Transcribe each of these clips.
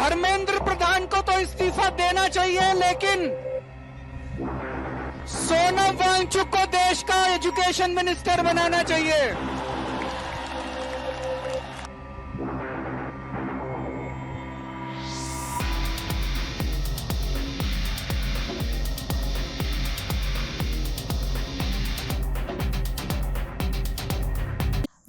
धर्मेंद्र प्रधान को तो इस्तीफा देना चाहिए, लेकिन सोनम वांगचुक को देश का एजुकेशन मिनिस्टर बनाना चाहिए।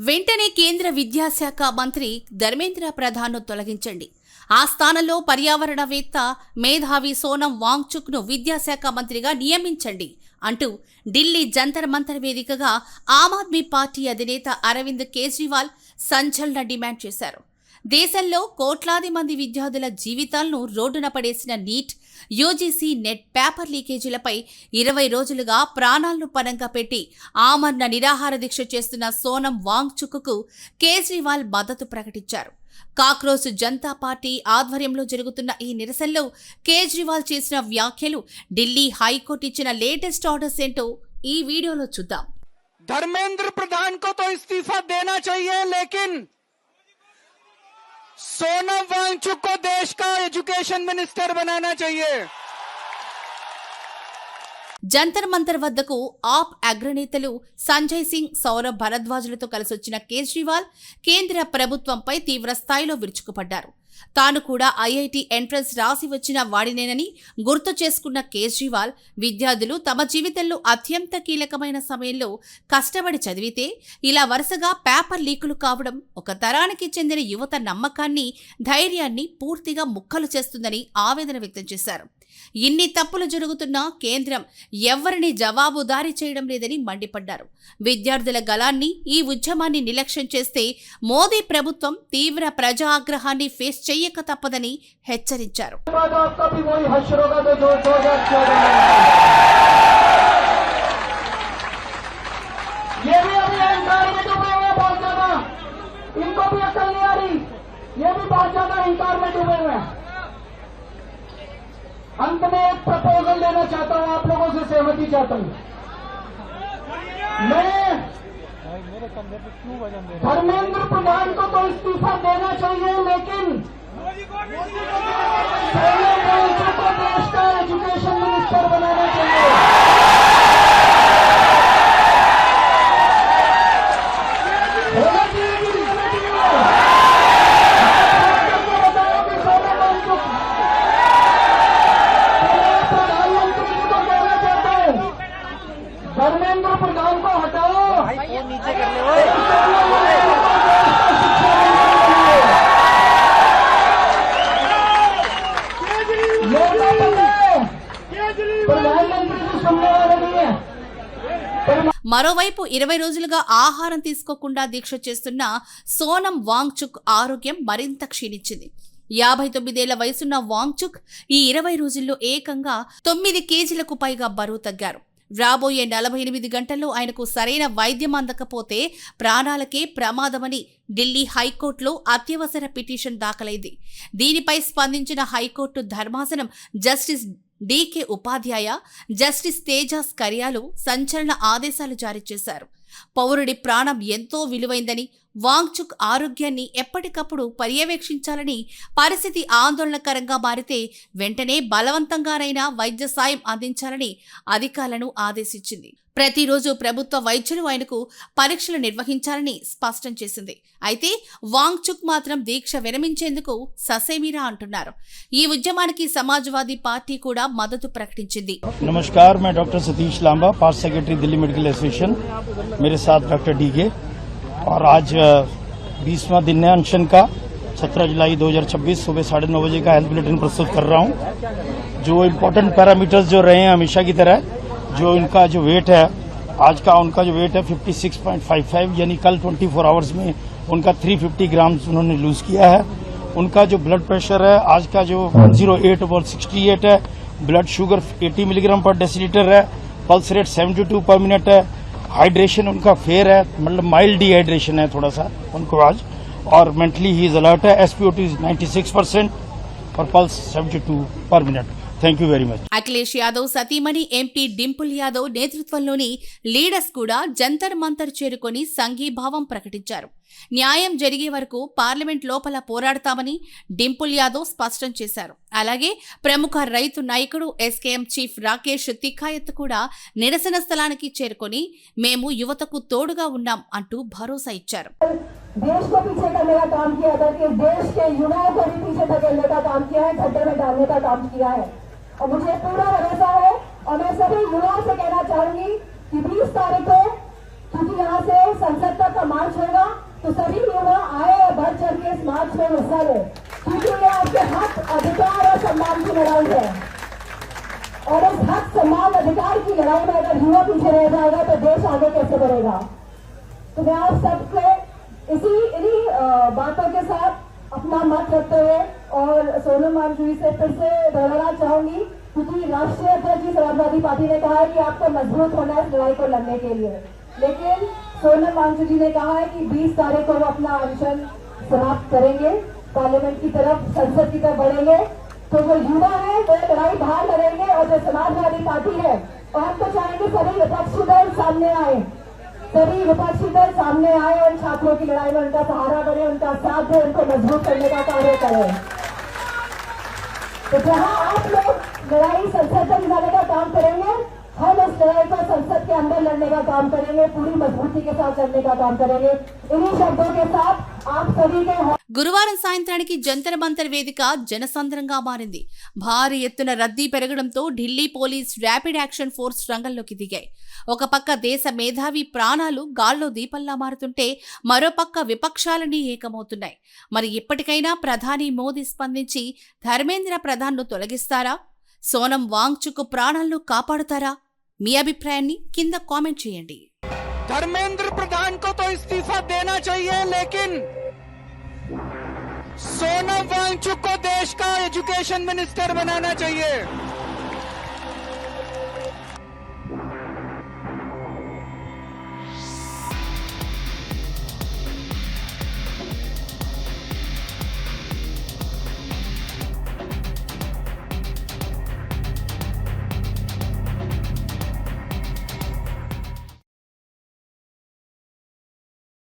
వెంటనే కేంద్ర విద్యాశాఖ మంత్రి ధర్మేంద్ర ప్రధాన్ను తొలగించండి. ఆ స్థానంలో పర్యావరణవేత్త మేధావి సోనం వాంగ్చుక్ను విద్యాశాఖ మంత్రిగా నియమించండి అంటూ ఢిల్లీ జంతర్ మంతర్ వేదికగా ఆమ్ ఆద్మీ పార్టీ అధినేత అరవింద్ కేజ్రీవాల్ సంచలన డిమాండ్ చేశారు. దేశంలో కోట్లాది మంది విద్యార్థుల జీవితాలను రోడ్డున పడేసిన నీట్, యూజీసీ నెట్ పేపర్ లీకేజీలపై 20 రోజులుగా ప్రాణాలను పణంగా పెట్టి ఆమరణ నిరాహార దీక్ష చేస్తున్న సోనం వాంగ్చుక్కు కేజ్రీవాల్ మద్దతు ప్రకటించారు. కాక్రోచ్ జనతా పార్టీ ఆధ్వర్యంలో జరుగుతున్న ఈ నిరసనలో కేజ్రీవాల్ చేసిన వ్యాఖ్యలు, ఢిల్లీ హైకోర్టు ఇచ్చిన లేటెస్ట్ ఆర్డర్స్ ఏంటో ఈ వీడియోలో చూద్దాం. धर्मेंद्र प्रधान को तो इस्तीफा देना चाहिए, लेकिन सोनम वांगचुक को देश का एजुकेशन मिनिस्टर बनाना चाहिए। జంతర్ మంతర్ వద్దకు ఆప్ అగ్రనేతలు సంజయ్ సింగ్, సౌరభ్ భరద్వాజ్లతో కలిసొచ్చిన కేజ్రీవాల్ కేంద్ర ప్రభుత్వంపై తీవ్ర స్థాయిలో విరుచుకుపడ్డారు. తాను కూడా ఐఐటి ఎంట్రన్స్ రాసి వచ్చిన వాడినేనని గుర్తు చేసుకున్న కేజ్రీవాల్, విద్యార్థులు తమ జీవితంలో అత్యంత కీలకమైన సమయంలో కష్టపడి చదివితే ఇలా వరుసగా పేపర్ లీకులు కావడం ఒక తరానికి చెందిన యువత నమ్మకాన్ని, ధైర్యాన్ని పూర్తిగా ముక్కలు చేస్తుందని ఆవేదన వ్యక్తం చేశారు. ఇన్ని తప్పులు జరుగుతున్నా కేంద్రం ఎవ్వరిని జవాబుదారీ చేయడం లేదని మండిపడ్డారు. విద్యార్థుల గలాన్ని, ఈ ఉద్యమాన్ని నిర్లక్ష్యం చేస్తే మోదీ ప్రభుత్వం తీవ్ర ప్రజా ఆగ్రహాన్ని ఫేస్ చెయ్యక తప్పదని హెచ్చరించారు. अंत में एक प्रपोजल देना चाहता हूं, आप लोगों से सहमति चाहता हूं। मैं धर्मेंद्र प्रधान को तो इस्तीफा देना चाहिए, लेकिन सोनम वांगचुक को देश का एजुकेशन मिनिस्टर बनाना चाहिए। होना चाहिए कि नहीं होना चाहिए? बताओ कि सोनम वांगचुक धर्मेंद्र प्रधान को हटाओ, नीचे कर ले। प्रधानमंत्री को सुनने वाले नहीं है। మరోవైపు 20 రోజులుగా ఆహారం తీసుకోకుండా దీక్ష చేస్తున్న సోనం వాంగ్చుక్ ఆరోగ్యం మరింత క్షీణించింది. 59 ఏళ్ల వయసున్న వాంగ్చుక్ ఈ 20 రోజుల్లో ఏకంగా 9 కేజీలకు పైగా బరువు తగ్గారు. రాబోయే 48 గంటల్లో ఆయనకు సరైన వైద్యం అందకపోతే ప్రాణాలకే ప్రమాదమని ఢిల్లీ హైకోర్టులో అత్యవసర పిటిషన్ దాఖలైంది. దీనిపై స్పందించిన హైకోర్టు ధర్మాసనం జస్టిస్ డీకే ఉపాధ్యాయ, జస్టిస్ తేజాస్ కరియాలు సంచలన ఆదేశాలు జారీ చేశారు. పౌరుడి ప్రాణం ఎంతో విలువైందని, వాంగ్చుక్ ఆరోగ్యాన్ని ఎప్పటికప్పుడు పర్యవేక్షించాలని, పరిస్థితి ఆందోళనకరంగా మారితే వెంటనే బలవంతంగానైనా వైద్య సాయం అందించాలని అధికారులను ఆదేశించింది. ప్రతిరోజు ప్రభుత్వ వైద్యులు ఆయనకు పరీక్షలు నిర్వహించాలని స్పష్టం చేసింది. అయితే వాంగ్చుక్ మాత్రం దీక్ష విరమించేందుకు ససేమిరా అంటున్నారు. ఈ ఉద్యమానికి సమాజ్వాదీ పార్టీ కూడా మద్దతు ప్రకటించింది. नमस्कार, मैं doctor Satish Lamba, past secretary Delhi medical association, मेरे साथ डॉक्टर डीके, और आज 20वां दिन है अनशन का। 17 जुलाई 2026 सुबह 9:30 बजे का हेल्थ बुलेटिन प्रस्तुत कर रहा हूं। जो इम्पोर्टेंट पैरामीटर्स जो रहे हैं हमेशा की तरह, जो इनका जो वेट है आज का, उनका जो वेट है 56.55, यानी कल 24 आवर्स में उनका 350 ग्राम उन्होंने लूज किया है। उनका जो ब्लड प्रेशर है आज का जो 108/68 है, ब्लड शुगर 80 मिलीग्राम पर डेसीलीटर है, पल्स रेट 72 पर मिनट है, हाइड्रेशन उनका फेयर है, मतलब माइल्ड डिहाइड्रेशन है थोड़ा सा उनको आज, और मेंटली ही इज अलर्ट है। SpO2 इज 96% और पल्स 72 पर minute. Thank you very much. Akhilesh Yadav సతీమణి ఎంపీ డింపుల్ యాదవ్ నేతృత్వంలోని లీడర్స్ కూడా జంతర్ మంతర్ చేరుకొని సంఘీభావం ప్రకటించారు. న్యాయం జరిగే వరకు పార్లమెంట్ లోపల పోరాడతామని డింపుల్ యాదవ్ స్పష్టం చేశారు. అలాగే ప్రముఖ రైతు నాయకుడు ఎస్కేఎం చీఫ్ రాకేష్ తిక్కాయత్ కూడా నిరసన స్థలానికి చేరుకొని మేము యువతకు తోడుగా ఉన్నాం అంటూ భరోసా ఇచ్చారు. देश को पीछे करने का काम किया था कि देश के युवाओं को भी पीछे धकेलने का काम किया है, गड्ढे में डालने का काम किया है। और मुझे पूरा भरोसा है और मैं सभी युवाओं से कहना चाहूंगी कि 20 तारीख को क्योंकि यहाँ से संसद तक का मार्च होगा तो सभी युवा आए और बढ़ चढ़ के इस मार्च में हिस्सा ले, क्योंकि ये आपके हक, अधिकार और सम्मान की लड़ाई है। और इस हक, सम्मान, अधिकार की लड़ाई में अगर युवा पीछे रह जाएगा तो देश आगे कैसे बढ़ेगा। तो मैं आप सबके इन्हीं बातों के साथ अपना मत रखते हुए और सोनम वांगचुक से फिर से दोहराना चाहूंगी, क्योंकि राष्ट्रीय अध्यक्ष समाजवादी पार्टी ने कहा है कि आपको मजबूत होना है इस लड़ाई को लड़ने के लिए, लेकिन सोनम वांगचुक जी ने कहा है कि 20 तारीख को वो अपना अनशन समाप्त करेंगे, पार्लियामेंट की तरफ, संसद की तरफ बढ़ेंगे। तो जो युवा है वो लड़ाई बाहर लड़ेंगे और जो समाजवादी पार्टी है, और हम तो चाहेंगे सभी विपक्षी दल सामने आए, सभी विपक्षी दल सामने आए और छात्रों की लड़ाई में उनका सहारा बने, उनका साथ दे, उनको मजबूत करने का कार्य करें। तो जहां आप लोग लड़ाई संसद तक जाने का काम करेंगे, हम इस लड़ाई को संसद के अंदर लड़ने का काम करेंगे, पूरी मजबूती के साथ लड़ने का काम करेंगे। इन्हीं शब्दों के साथ आप सभी के గురువారం సాయంత్రానికి జంతర్ మంతర్ వేదిక జనసంద్రంగా మారింది. భారీ ఎత్తున రద్దీ పెరగడంతో Delhi police rapid action force రంగంలోకి దిగాయి. ఒక పక్క దేశ మేధావి ప్రాణాలు గాల్లో దీపంలా మారుతుంటే మరోపక్క విపక్షాలన్నీ ఏకమవుతున్నాయి. మరి ఇప్పటికైనా ప్రధాని మోదీ స్పందించి ధర్మేంద్ర ప్రధాన్ను తొలగిస్తారా? సోనం వాంగ్చుక్ ప్రాణాలను కాపాడుతారా? మీ అభిప్రాయాన్ని కింద కామెంట్ చేయండి. धर्मेंद्र प्रधान को तो इस्तीफा देना चाहिए, लेकिन सोनम वांगचुक को देश का एजुकेशन मिनिस्टर बनाना चाहिए।